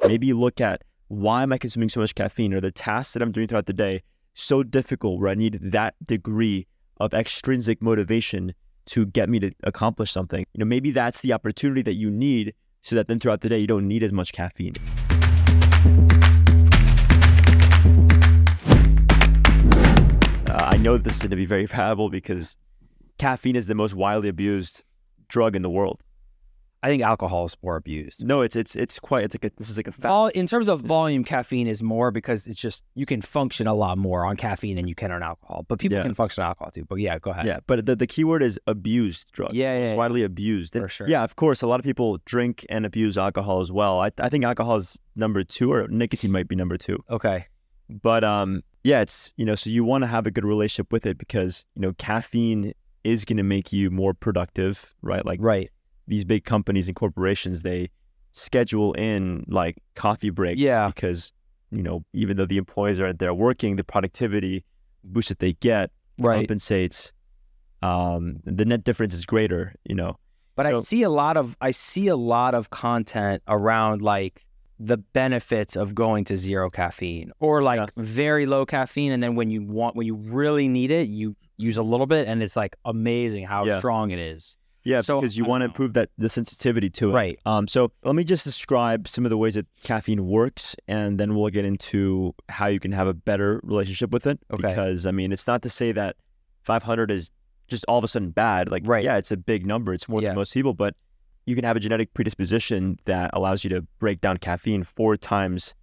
maybe look at, why am I consuming so much caffeine? Or the tasks that I'm doing throughout the day so difficult where I need that degree of extrinsic motivation to get me to accomplish something? Maybe that's the opportunity that you need, so that then throughout the day you don't need as much caffeine. I know this is going to be very valuable because caffeine is the most widely abused drug in the world. I think alcohol is more abused. No, this is like a fact. In terms of volume, caffeine is more because it's just, you can function a lot more on caffeine than you can on alcohol. But people can function on alcohol too. But yeah, go ahead. Yeah, but the key word is abused drug. It's widely abused. For sure. Yeah, of course, a lot of people drink and abuse alcohol as well. I think alcohol is number 2, or nicotine might be number 2. Okay. But yeah, it's, so you want to have a good relationship with it because, caffeine is going to make you more productive, right? Right. These big companies and corporations, they schedule in like coffee breaks because, even though the employees aren't there working, the productivity boost that they get compensates. The net difference is greater, But so, I see a lot of content around like the benefits of going to zero caffeine or like very low caffeine. And then when you really need it, you use a little bit and it's like amazing how strong it is. Yeah, so, because you want to improve the sensitivity to it. Right. So let me just describe some of the ways that caffeine works, and then we'll get into how you can have a better relationship with it. Okay. Because, it's not to say that 500 is just all of a sudden bad. Like, yeah, it's a big number. It's more than most people, but you can have a genetic predisposition that allows you to break down caffeine 4 times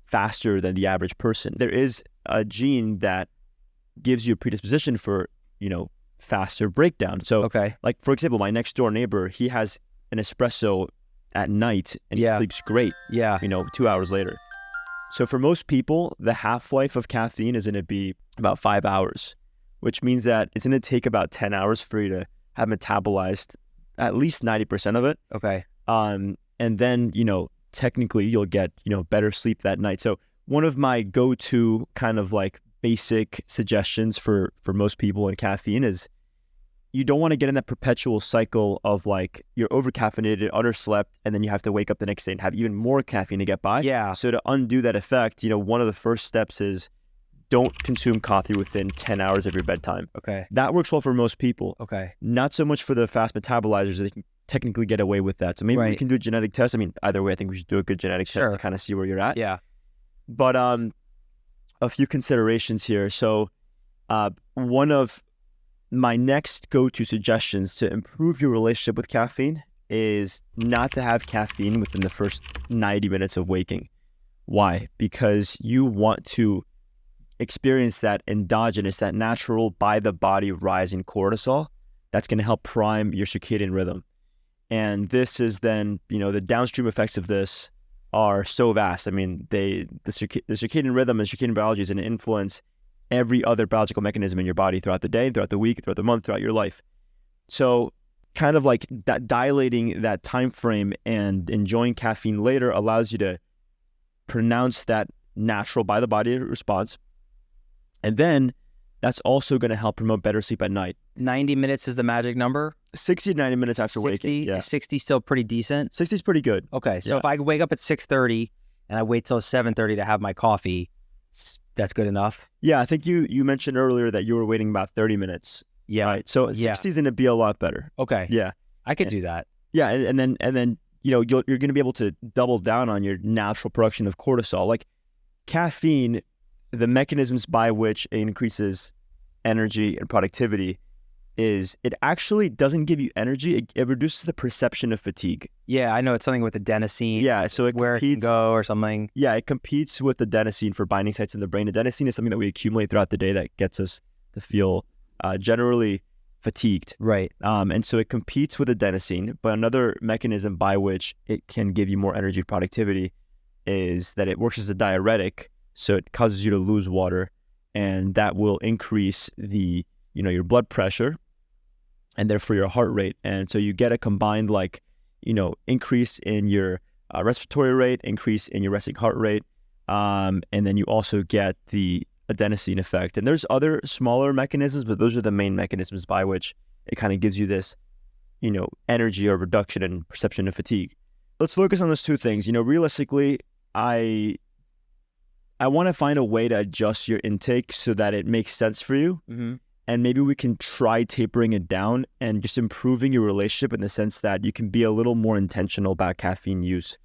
faster than the average person. There is a gene that gives you a predisposition for, faster breakdown. So like, for example, my next door neighbor, he has an espresso at night and he sleeps great. 2 hours later. So for most people, the half-life of caffeine is going to be about 5 hours, which means that it's going to take about 10 hours for you to have metabolized at least 90% of it. And then, technically you'll get, better sleep that night. So one of my go-to kind of like basic suggestions for most people in caffeine is, you don't want to get in that perpetual cycle of like, you're over-caffeinated, underslept, and then you have to wake up the next day and have even more caffeine to get by. So to undo that effect, one of the first steps is, don't consume coffee within 10 hours of your bedtime. That works well for most people. Not so much for the fast metabolizers. They can technically get away with that. So maybe we can do a genetic test. Either way, I think we should do a good genetic test to kind of see where you're at. But a few considerations here. So one of my next go-to suggestions to improve your relationship with caffeine is not to have caffeine within the first 90 minutes of waking. Why? Because you want to experience that endogenous, that natural by the body rise in cortisol. That's going to help prime your circadian rhythm. And this is then, the downstream effects of this are so vast. The circadian rhythm and circadian biology is going to influence every other biological mechanism in your body throughout the day, throughout the week, throughout the month, throughout your life. So kind of like that, dilating that time frame and enjoying caffeine later allows you to pronounce that natural by the body response. And then that's also going to help promote better sleep at night. 90 minutes is the magic number? 60 to 90 minutes after 60, waking. Is 60 still pretty decent? 60 is pretty good. Okay, so if I wake up at 6:30 and I wait till 7:30 to have my coffee, that's good enough? Yeah, I think you mentioned earlier that you were waiting about 30 minutes. Right? So 60 is going to be a lot better. Okay. Yeah. I could do that. Yeah, and then you're going to be able to double down on your natural production of cortisol. Like caffeine, the mechanisms by which it increases energy and productivity is it actually doesn't give you energy. It reduces the perception of fatigue. Yeah, I know it's something with adenosine. Yeah, so where competes, it can go or something. Yeah, it competes with adenosine for binding sites in the brain. Adenosine is something that we accumulate throughout the day that gets us to feel generally fatigued. Right. And so it competes with adenosine, but another mechanism by which it can give you more energy productivity is that it works as a diuretic, so it causes you to lose water, and that will increase the your blood pressure and therefore your heart rate. And so you get a combined increase in your respiratory rate, increase in your resting heart rate, and then you also get the adenosine effect. And there's other smaller mechanisms, but those are the main mechanisms by which it kind of gives you this, energy or reduction in perception of fatigue. Let's focus on those two things. Realistically, I want to find a way to adjust your intake so that it makes sense for you. And maybe we can try tapering it down and just improving your relationship in the sense that you can be a little more intentional about caffeine use.